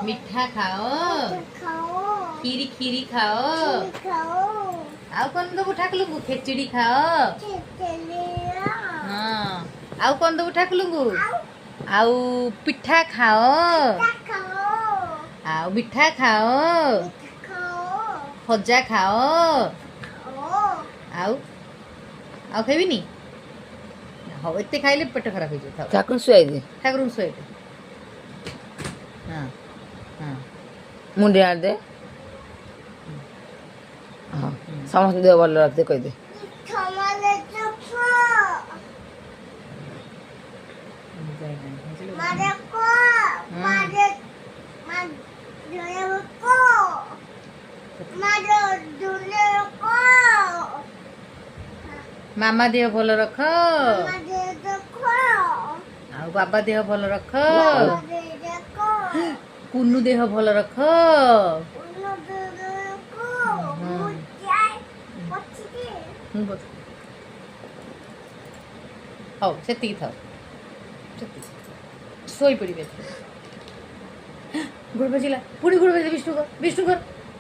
मिठा खाओ खाओ खीरी खीरी खाओ खाओ आउ कौन दबु ठाकुलुंगु खेचड़ी खाओ चलिया हाँ आउ कौन दबु ठाकुलुंगु आउ पिठा खाओ खाओ आउ मिठा खाओ खाओ खजा खाओ खाओ आउ आउ खाइबिनी हौ एते खाइले पेट खराब हो जाए ठाकुर शुआई दे ठाकुर शुआई दे हाँ हाँ मुंडे आड़ दे हाँ समस्त देह भल रखते कह दे थमाले चुपो मारे को मारे मारे को मारे दुले को मामा देह भल रख मारे देखो आउ बाबा देह भल रख मारे देखो कुन्नू देह भल रख उन्नो देखो मुझे पछिके हौ सेतिकी थाउ शोई पड़े गोड़ बजिला पुणी गोड़ बजिला विष्णु कर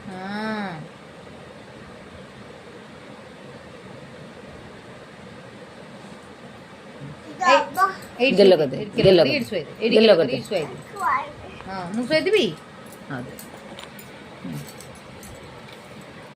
हाँ गेलो कदे गेलो कदे गेलो कदे हाँ मुझे देवी हाँ